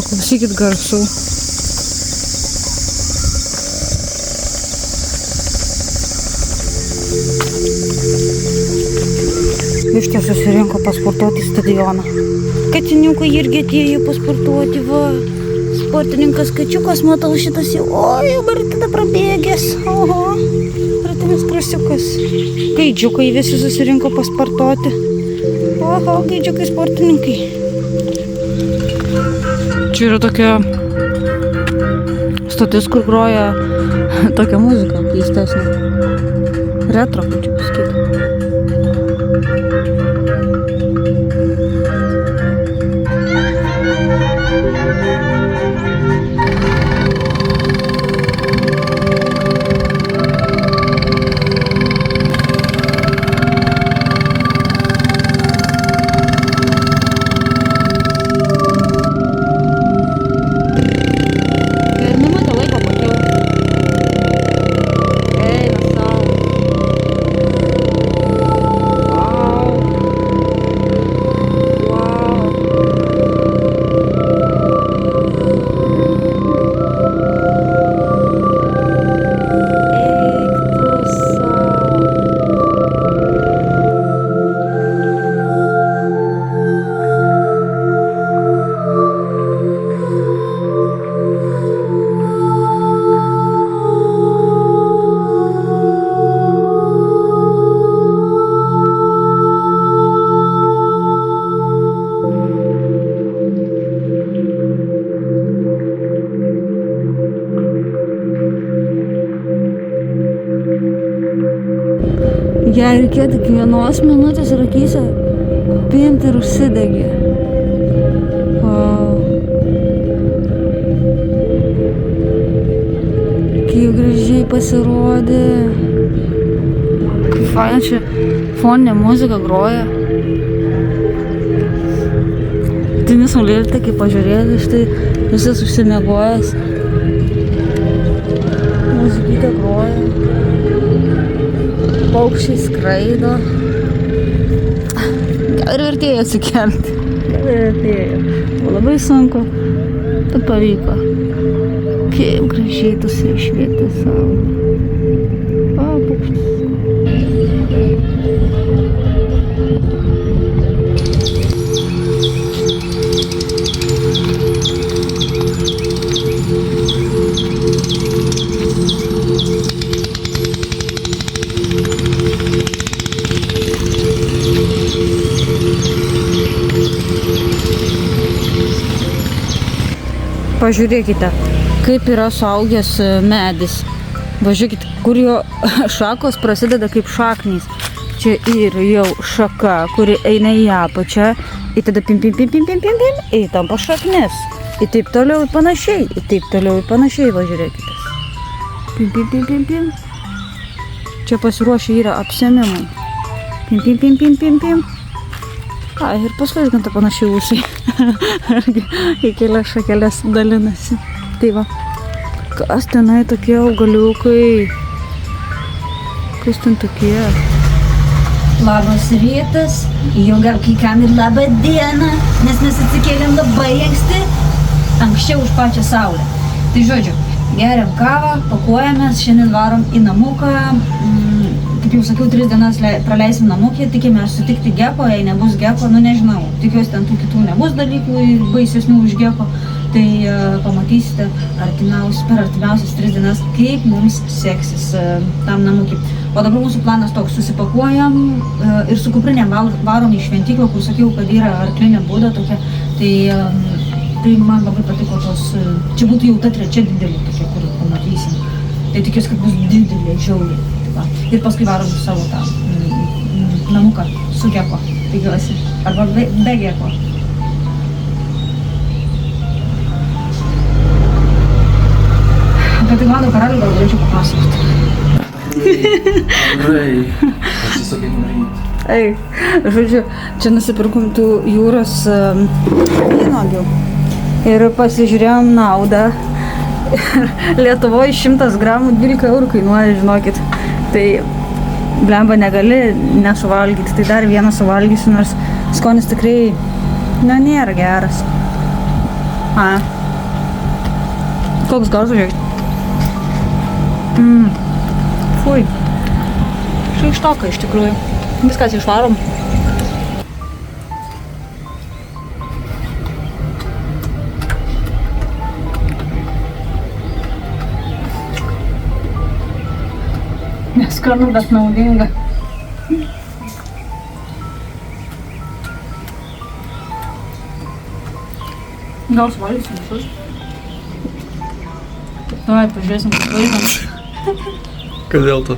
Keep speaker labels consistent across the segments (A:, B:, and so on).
A: Paklausykit garsų. Vištė susirinko pasportuoti į stadioną. Katiniukai irgi atėjo pasportuoti, va. Sportininkas kačiukas, matau šitas jau, oi, dabar tada prabėgęs. Oho, ratinis krasiukas. Gaidžiukai visi susirinko pasportuoti. Oho, gaidžiukai sportininkai. Čia yra tokia stotis, kur groja tokia muzika keistesnė. Retro, kaip čia pasakyti. Jei reikėtų iki 1 minutės ir akyse paimti ir užsidegė. Kaip gražiai pasirodė. Kaip faina čia foninė muzika groja. Tai nesaulėlė, kaip pažiūrėti, štai visas užsimiegojęs. Muzikytė groja. Paukščiai skraido. Gal ir vertėjo atsikelti. Gal ir vertėjo. Buvo labai sunku, bet pavyko. Kaip gražiai tusi išvietė saulė. Paukštis. Pažiūrėkite, kaip yra suaugęs medis. Važiuokit, kur jo šakos prasideda kaip šaknys. Čia yra jau šaka, kuri eina į apačią. Ir tada pim, ir tampa šaknis. Ir taip toliau ir panašiai. Ir taip toliau ir panašiai, važiuokite. Pim. Čia pasiruošę yra apsėmimai. Pim. Ir paskui ta panašiai ūsiai. Į kelias šakelės dalinasi. Tai va, kas tenai tokie augaliukai? Kas ten tokie?
B: Labas rytas, jau gal kai kam ir labą dieną, nes mes atsikėlėm labai anksti, anksčiau už pačią saulę. Tai žodžiu, geriam kavą, pakuojamės, šiandien varom į namuką. Kaip jau sakiau, 3 dienas praleisim namukį, tikimės sutikti geko, jei nebus geko, nežinau, tikiuosi ten tų kitų nebus dalykų baisesnių už geko, tai pamatysite per artimiausias 3 dienas, kaip mums seksis tam namukį. O dabar mūsų planas toks, susipakuojam ir su kuprinėm varom į šventyklą, kur sakiau, kad yra arklinė būda tokia, tai man labai patiko tos, čia būtų jau ta 3 didelė tokia, kur pamatysim, tai tikiuosi, kad bus didelė, žiauriai. Ir paskui varom savo tą namuką su geko, tikiuosi, arba be geko. Apie tai mano karalių gal galėčiau papasakoti.
C: Gerai, atsisakai nuryt.
A: Žodžiu, čia nusipirkom tų jūros vynuogių ir pasižiūrėjom naudą. Lietuvoje 100 gramų 12 eurų kainuoja, žinokit. Tai blemba negali nesuvalgyti, tai dar vieną suvalgysiu, nors skonis tikrai, nėra geras. Koks garžas, žiūrėk. Fui. Šaikštoka iš tikrųjų. Viskas išvarom. Neskanu, bet naudinga. Gal suvalysim visus? Tuoj, pažiūrėsim, kad vaižandas.
C: Kodėl tu?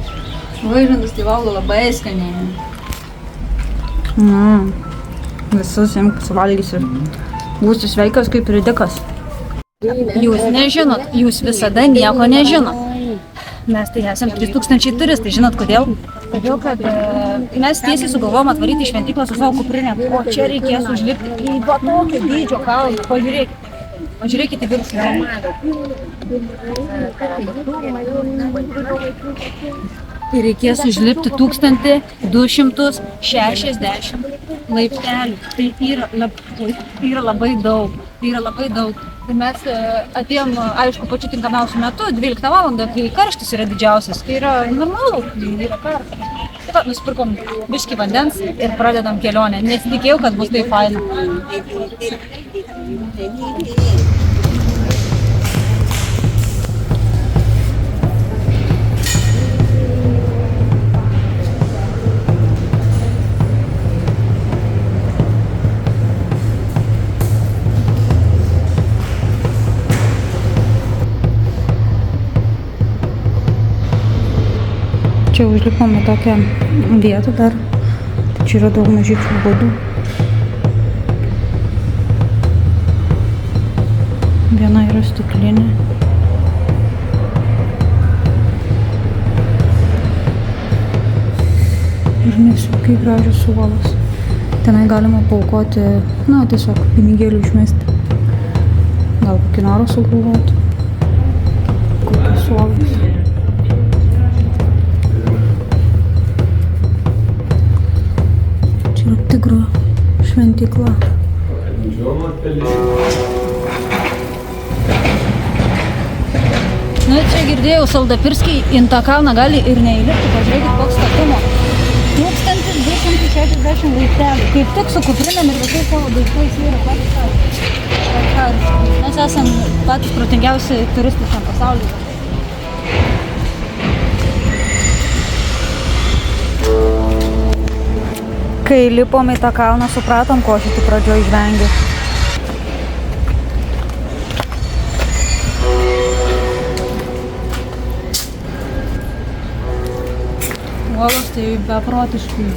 B: Vaižandas tai valgo labai skaniai.
A: Visus imk suvalgysiu. Būsiu sveikas kaip ridikas.
B: Jūs nežinot, jūs visada nieko nežinot. Mes tai esam 3000 turistai, žinot kodėl? Todėl, kad mes tiesiai sugalvojom atvaryti į šventyklą su savo kuprinė. O čia reikės užlipti į tokio dydžio kalną. Pažiūrėkite. Pažiūrėkite viršų. Ir reikės užlipti 1260 laiptelių. Tai yra labai daug. Tai mes atėjom, aišku, pačiu tinkamiausiu metu, 12 valandą, kai karštis yra didžiausias. Tai yra normalu, yra karštas. Taip pat nusipirkom biškį vandens ir pradedam kelionę. Nesitikėjau, kad bus tai faina.
A: Čia užlipom į tokią vietą dar. Čia yra daug mažyčių būdų. Viena yra stiklinė. Ir nesveikai gražios suolos. Tenai galima paaukoti, tiesiog pinigėlių išmesti. Gal kokį norą sugalvoti. Kokios suolos. Tigro šventykla.
B: Čia girdėjau, Saldapirskiai į tą kalną gali ir neįlipti. Pažiūrėkit, koks statumo. 1260 laiptelių. Kaip tik su kuprinėm ir visais savo daiktais yra patys. Mes esam patys protingiausi turistai šiam pasaulyje.
A: Kai lipom į tą kalną, supratom, ko šitų pradžioj žvengi.
B: Uolos tai beprotiškai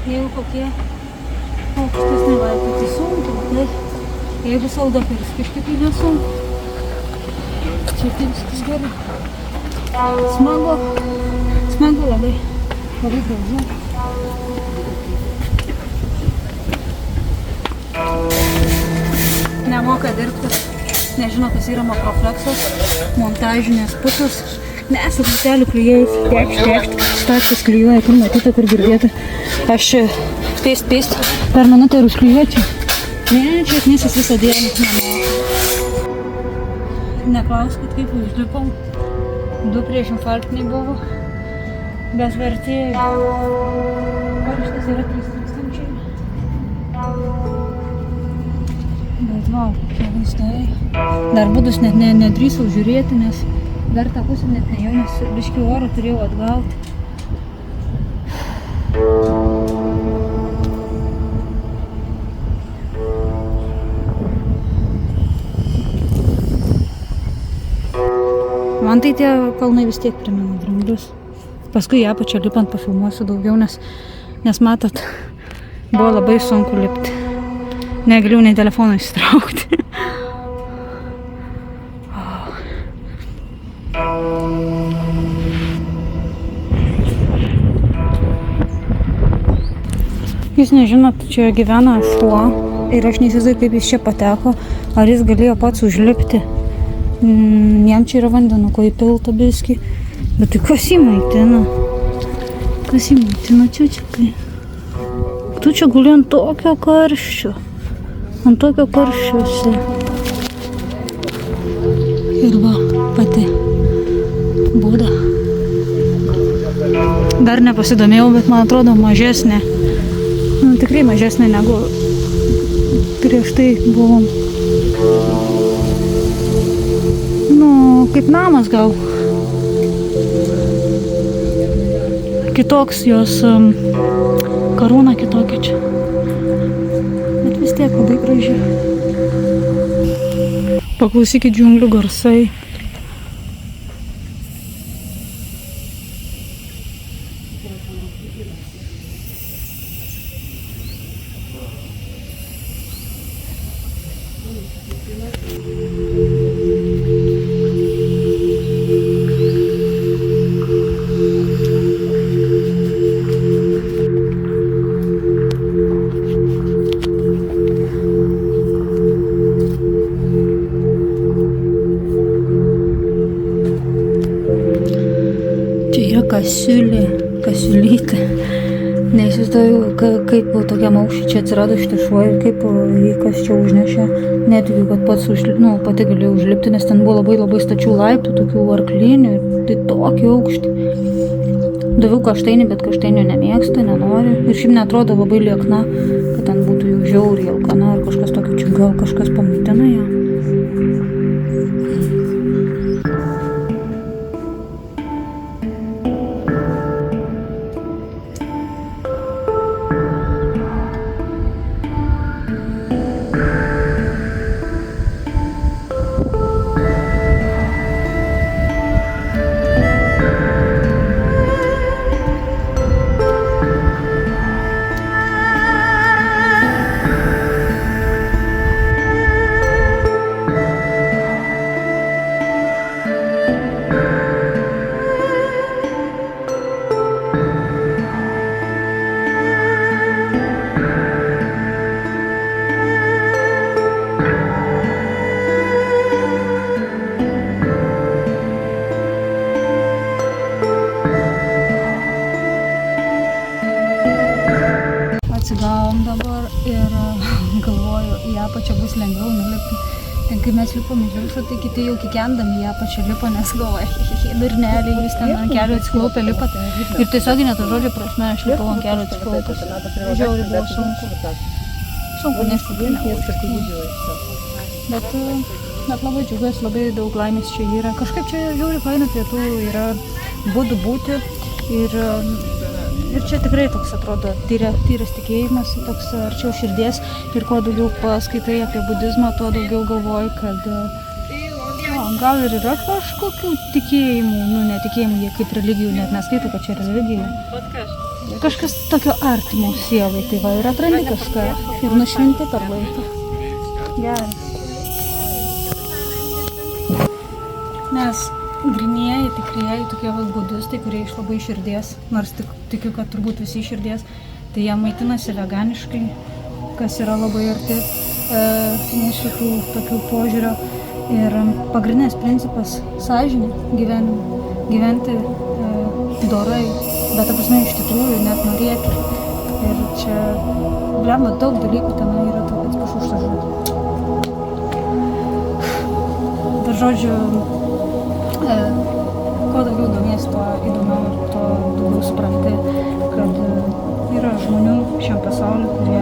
B: jeigu kokie aukštesni vaikai, tai sunku, tai jeigu Saldapirskiški, tai nesunku. Čia tai viskas gerai. Smagu labai gražu. Nemoka dirbti, nežino, kas yra makrofleksas, montažinės pusės. Mes atlatelių klijais, tekšt, staksas klijuoja, kur matyti, kur girdėti. Aš čia pėst, per minutę ir užklijuočiau. Ne, čia atnesis visą dieną. Neklauskit, kaip užlipom. 2 prieš infarktiniai buvo. Bez vertėjų. Karštas yra 3000. Bet vau, kokie vaizdai. Dar būdus net nedrįsau žiūrėti, nes dar tą pusę net nejau, nes biškį oro turėjau atgauti. Man tai tie kalnai vis tiek primena Dramblius. Paskui ją pačią lipant pafilmuosiu daugiau, nes matot, buvo labai sunku lipti. Negaliu nei telefoną išsitraukti.
A: Jūs nežinot, čia gyvena šuo ir aš neįsivaizduoju, kaip jis čia pateko, ar jis galėjo pats užlipti. Jam čia yra vandenuko įpilta biskį, bet tai kas jį maitina? Kas jį maitina čiučiukai? Tu čia guli ant tokio karščio. Ant tokio karščiuose. Ir va, pati būda. Dar nepasidomėjau, bet man atrodo mažesnė. Nu, tikrai mažesnė negu prieš tai buvom. Nu, kaip namas gal. Kitoks jos karūna kitokia čia. Bet vis tiek labai graži. Paklausykit džiunglių garsai. Kasiulytė. Neįsivaizduoju, kaip tokiam aukščiui čia atsirado šitas šuo ir kaip jį kas čia užnešė. Netikiu, kad pati galėjau užlipti, nes ten buvo labai stačių laiptų, tokių arklinių, tai tokį aukštį. Daviau kaštainį, bet kaštainio nemėgsta, nenori. Ir šiaip neatrodo labai liekna, kad ten būtų jau žiauriai alkana ar kažkas tokio, čia gal kažkas pamaitina ją. Atsigavom dabar ir galvoju, į apačią bus lengviau nulipti. Ten kai mes lipom į viršų, tai kiti jau kikendami į apačią lipo, nes galvoja, durneliai, jūs ten ant kelio atsiklaupę lipat. Ir tiesioginė to žodžio prasme, aš lipau ant kelio atsiklaupęs. Žiauriai buvo sunku. Sunku, nes tikrai neužtikau. Bet labai džiugiuosi, labai daug laimės čia yra. Kažkaip čia žiauriai faina pietų yra būdų būti. Ir čia tikrai toks atrodo tyras tikėjimas, toks arčiau širdies. Ir kuo daugiau paskaitai apie budizmą, tuo daugiau galvoji, kad gal ir yra kažkokių tikėjimų, netikėjimų, jie kaip religijų net neskaito, kad čia religija. Kažkas tokio artimo sielai, tai va ir atrandi kažką ir nušvinti per laiką. Gerai. Nes grynieji, tikrieji tokie budistai, kurie iš labai širdies, nors tikiu, kad turbūt visi širdies, tai jie maitinasi veganiškai, kas yra labai arti šitų tokių požiūrio. Ir pagrindinis principas – sąžinė gyvenime, gyventi dorai, bet prasme iš tikrųjų net norėti. Ir čia, blemba, daug dalykų ten yra, to atsiprašau už tą žodį. Bet žodžiu, kuo daugiau domies, tuo įdomiau ir tuo daugiau supranti, kad yra žmonių šiam pasauliu, kurie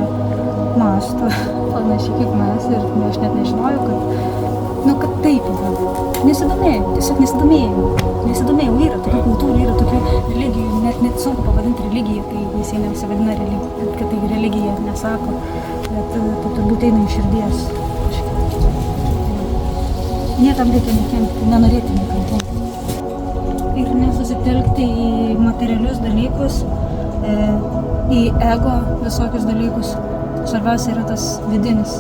A: mąsto panašiai kaip mes ir aš net nežinojau, kad taip yra. Tiesiog nesidomėjau, yra tokių kultūrų, yra tokių religijų, net sunku pavadinti religiją, tai visi nesivadina religija, kad tai religija nesako, bet tai turbūt eina iš širdies. Niekam reikia nekenkti, nenorėti niekam kenkti. Ir nesusitelkti į materialius dalykus, į ego visokius dalykus. Svarbiausia yra tas vidinis,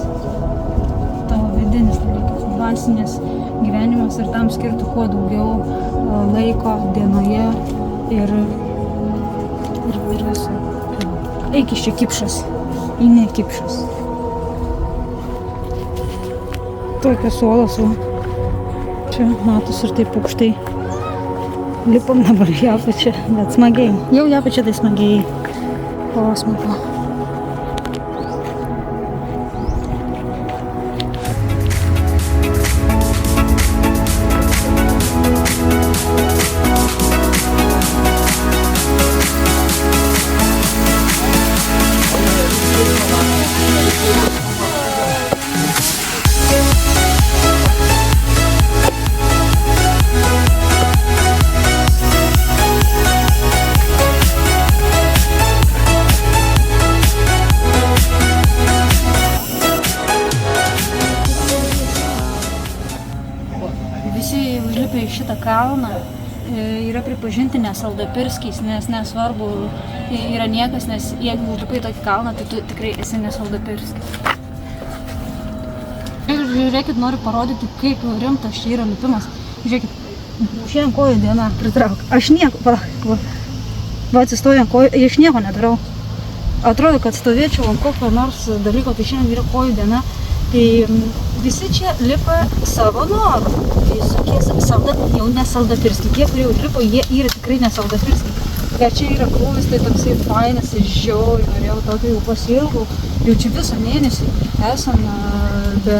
A: tavo vidinis dalykas, dvasinis gyvenimas ir tam skirti kuo daugiau laiko dienoje ir viso. Eik iš čia kipšas. Į ne kipšas. Tokios uolos, va. Čia matos ir taip aukštai. Lipam dabar į apačią, bet smagiai. Jau į apačią tai smagiai. O, smagu. Visi užlipę į šitą kalną yra pripažinti nesaldapirskiais, nes nesvarbu yra niekas, nes jeigu užlipai į tokį kalną, tai tu tikrai esi nesaldapirskis. Ir žiūrėkit, noriu parodyti, kaip rimtas čia yra lipimas. Žiūrėkit, šiandien kojų diena pritrauk. Aš nieko, va atsistoju ant kojų, aš nieko nedarau. Atrodo, kad stovėčiau ant kokio nors dalyko, tai šiandien yra kojų diena. Tai visi čia lipa savo norų. Visokie jau nesaldapirski. Tie, kurie užlipo, jie yra tikrai nesaldapirski. Bet čia yra krūvis, tai toksai fainas ir žiauriai norėjau tokio jau pasilgau. Jau čia visą mėnesį esam be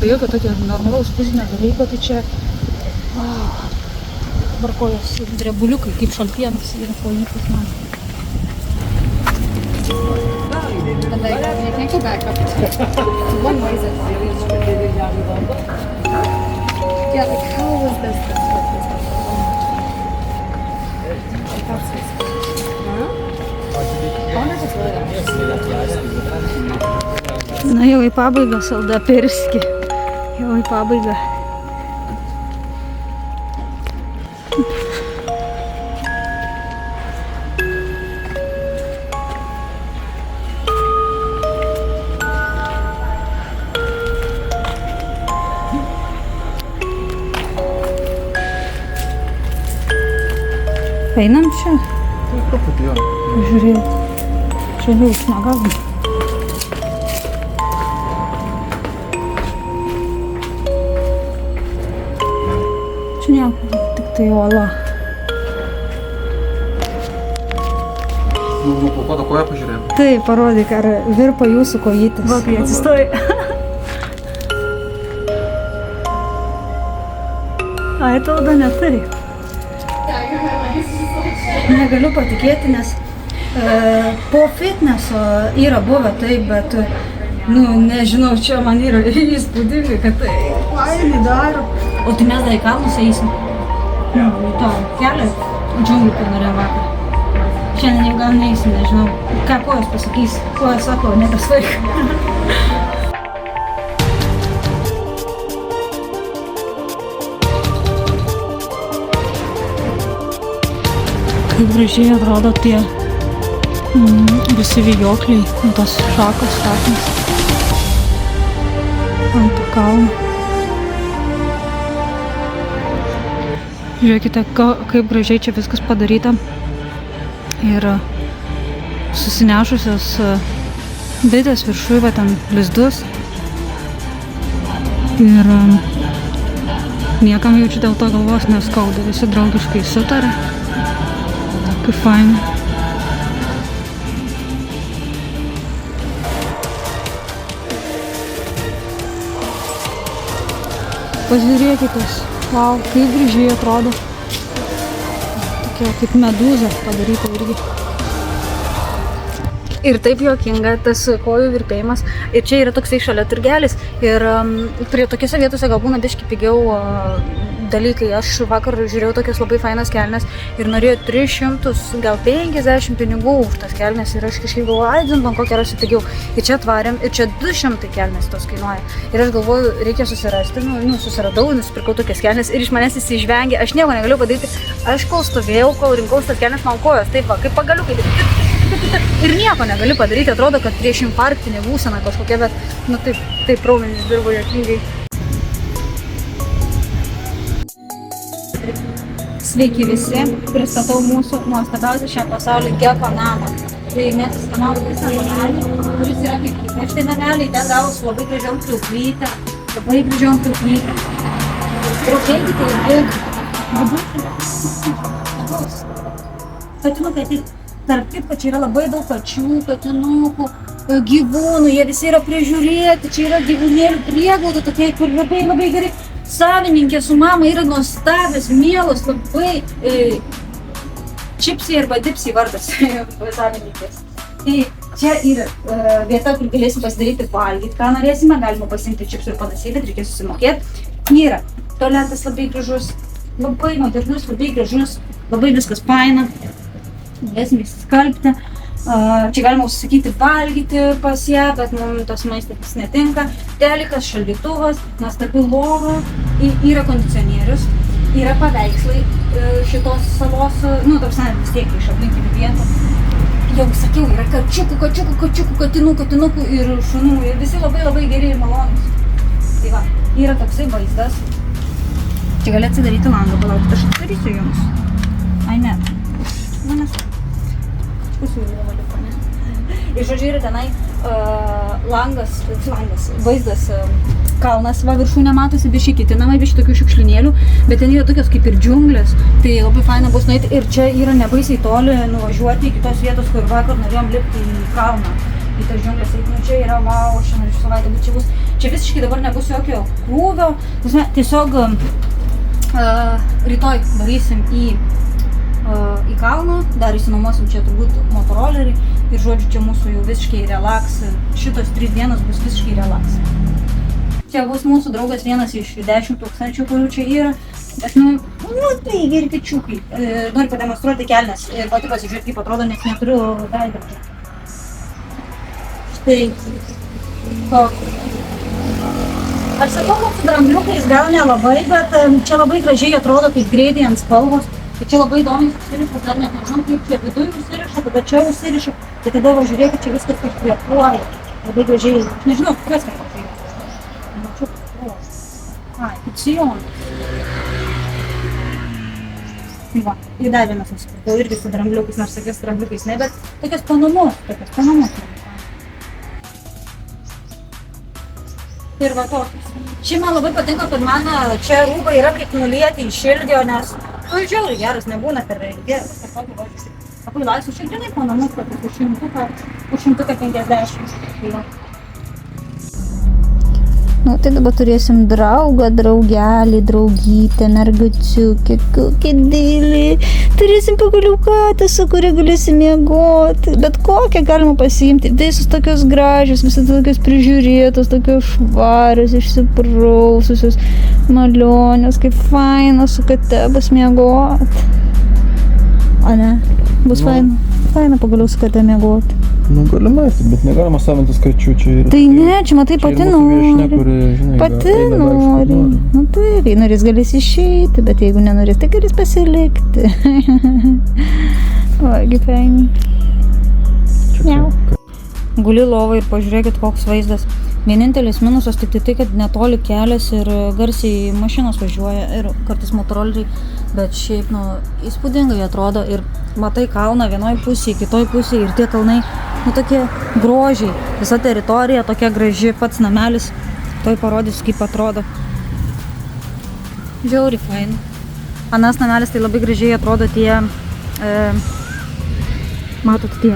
A: jokio tokio normalaus fizinio dalyko, tai čia barkojos drebuliukai, kaip šaltienos yra kojytis man.
B: And they can't go back up. One way is it? Yeah, like how was this?
A: Na jau į pabaigą saldapirski. Jau į pabaigą. Einam čia?
C: Tai truputį jo.
A: Žiūrėk. Čia jau smagas. Čia nieko, tik tai uola.
C: Nuplaukuotą koją pažiūrėjom.
A: Tai parodyk, ar virpa jūsų kojytis. Va, kai atsistoji. Ai, tauda ne taip. Negaliu patikėti, nes po fitneso yra buvę taip, bet, nežinau, čia man yra įspūdingai, kad tai fainai daro. O tai mes dar į kalnus eisim. To kelią džiunglių panarė vakar. Šiandien jau gal neeisim, nežinau. Ką kojos pasakys? Kojos sako, nebesvaik. Kaip gražiai atrodo tie visi vijokliai, tos šakos statymas ant to kalno. Žiūrėkite, kaip gražiai čia viskas padaryta ir susinešusios bitės viršuj, va ten lizdus ir niekam jaučiu dėl to galvos neskauda, visi draugiškai sutarė. Kaip fainai. Pažiūrėkitės, wow, kaip gražiai atrodo. Tokia kaip medūza padaryta irgi. Ir taip juokinga tas kojų virpėjimas. Ir čia yra toksai šalia turgelis. Ir prie tokiose vietose gal būna biškį pigiau dalykai. Aš vakar žiūrėjau tokias labai fainas kelnes ir norėjau 300, gal 50 pinigų už tas kelnes. Ir aš kažkaip galvoju, aidzin, kokią rasiu pigiau. Ir čia atvarėm, ir čia 200 kelnes tos kainuoja. Ir aš galvoju, reikia susirasti, susiradau, nusipirkau tokias kelnes ir iš manęs įsižvengė. Aš nieko negaliu padaryti. Aš kol stovėjau, kol rinkau tas kelnes, man kojos, taip va, kaip pagaliukai. Ir nieko negaliu padaryti, atrodo, kad prieš infarktinė būsena kažkokia, bet, taip raumenys dirbo juokingai. Sveiki visi, pristatau mūsų nuostabiausią šią pasaulį geko namą.
B: Tai mes įskanavo visą namelį, kuris yra kaip prieš tai namelį, ten gavos labai gražiom kliuklytę, labai gražiom kliuklytę. Rūpėkite ir katinukai, tai tarp kaip, kad čia yra labai daug kačių, katinukų, gyvūnų, jie visi yra prižiūrėti, čia yra gyvūnėlių prieglauda, tokie, kur labai labai gerai. Savininkė su mama yra nuostabios, mielos, labai čipsiai arba dipsiai vardas savininkės. Tai čia yra vieta, kur galėsim pasidaryti valgyti, ką norėsime, galima pasiimti čipsų ir panašiai, bet reikės susimokėti. Yra tualetas labai gražus, labai modernus, labai gražus, labai viskas faina. Galėsim įsiskalbti. Čia galima užsakyti valgyti pas ją, bet mums tas maistas netinka. Telikas, šaldytuvas, nuostabi lova, yra kondicionierius, yra paveikslai šitos salos, toks vis tiek iš aplinkinių vietų. Jau sakiau, yra kačiukų, katinukų ir šunų, ir visi labai labai geri ir malonūs. Tai va, yra toksai vaizdas. Čia gali atsidaryti langą, palaukti, aš atsidarysiu jums. Ai ne, manęs. Ir žodžiu yra tenai langas, vaizdas, kalnas, va viršūnė matosi biški kiti namai, biški tokių šiukšlinėlių, bet ten yra tokios kaip ir džiunglės, tai labai faina bus nueiti ir čia yra nebaisiai toli nuvažiuoti iki tos vietos, kur vakar norėjom lipti į kalną, į tas džiunglės, tai čia yra wow, šiandien šią savaitę, bet čia visiškai dabar nebus jokio krūvio, tiesiog rytoj varysim į kalną, dar įsinuomosim čia turbūt motorolerį ir žodžiu čia mūsų jau visiškai relaks, šitos 3 dienos bus visiškai relaks. Čia bus mūsų draugas vienas iš 10 000, kurių čia yra, bet tai geri kačiukai. Noriu pademonstruoti kelnes ir pati pasižiūrėti, kaip atrodo, nes neturiu veidrodžio. Štai tokį. Aš sakau, kad su drambliukais gal nelabai, bet čia labai gražiai atrodo kaip greitai ant spalvos. Tai čia labai įdomiai susiriša, dar net nežinau, kaip čia viduje susiriša, tada čia susiriša. Tai tada va žiūrėkit, čia viskas kažkvėpuoja. Labai gražiai, aš nežinau, kas kažkaip. Mačiau, ai, kaip sijonas. Tai va, ir dar vienas nusipirkau, irgi su drambliukais, nors sakiau, su drambliukais ne, bet tokias panamus. Ir va tokius. Šiaip man labai patinka, kad man čia rūbai yra kaip nulieti iš ilgio, nes žiauriai geras nebūna per geras, kad tokį važiuosi. Labai laisvų šiltinai po namus, kad už 150. Tai dabar turėsim draugą, draugelį, draugytę, mergaciukę, kokią dėlį. Turėsim pagaliau katę, su kuria galėsim miegoti. Bet kokią galima pasiimti. Visos tokios gražios, visos tokios prižiūrėtos, tokios švarios, išsipraususios, malonios, kaip faina su kate bus miegoti. O ne? Bus faina. Faina pagaliau su kate miegoti.
C: Galima, bet negalima savintis kačių čia ir...
B: Tai ne, čia matai pati nori. Pati nori. Taip, jei norės galės išeiti, bet jeigu nenorės, tai galės pasilikti. Ogi fainai. Miau. Guli lovai ir pažiūrėkit, koks vaizdas. Vienintelis minusas tik tai, kad netoli kelias ir garsiai mašinos važiuoja ir kartais motoroleriai, bet šiaip, įspūdingai atrodo ir matai kalną vienoj pusėje, kitoj pusėje ir tie kalnai, tokie grožiai. Visa teritorija tokia graži, pats namelis, toj parodysiu, kaip atrodo. Žiauriai fain. Anas namelis tai labai gražiai atrodo tie, matot tie,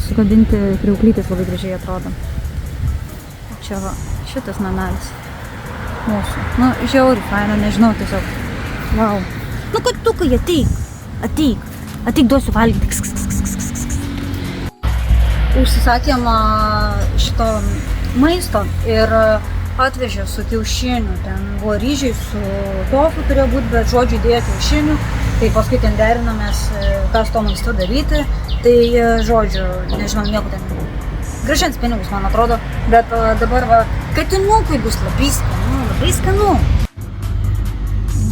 B: sukabinti kriauklytės labai gražiai atrodo. Čia va, šitas namelis mūsų. Žiauriai faina, nežinau, tiesiog. Vau. Katukai, ateik, duosiu valgyti. Užsisakėm šito maisto ir atvežė su kiaušiniu. Ten buvo ryžiai su tofu turėjo būti, bet žodžiu įdėjo kiaušinių. Tai paskui ten derinomės, ką su to maistu daryti. Tai žodžiu, nežinau, nieko ten. Gražins pinigus, man atrodo, bet dabar va, katinukai bus labai skanu.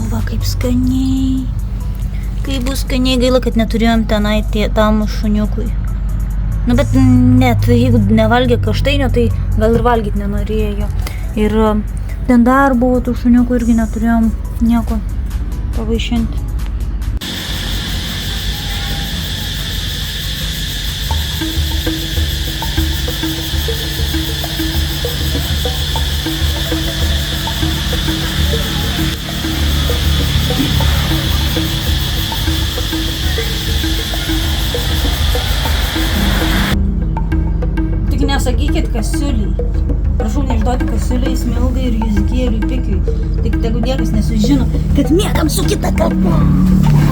B: Va, kaip skaniai. Kaip bus skaniai, gaila, kad neturėjom tenai tam šuniukui. Bet net, jeigu nevalgė kaštainio, tai gal ir valgyti nenorėjo. Ir ten dar buvo tų šuniukų, irgi neturėjom nieko pavaišinti.
A: Tik nesakykit kasiuliai. Prašau neišduoti kasiuliai, smilgai ir juzgėliui pikiui. Tik tegu niekas nesužino, kad miegam su kita kate.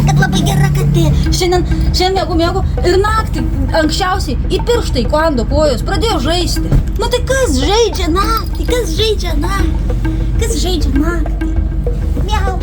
A: Kad labai gera katė. Šiandien miegu ir naktį anksčiausiai į pirštą į kando kojos pradėjo žaisti. Nu tai kas žaidžia naktį? Kas žaidžia naktį? Kas žaidžia naktį? Miau.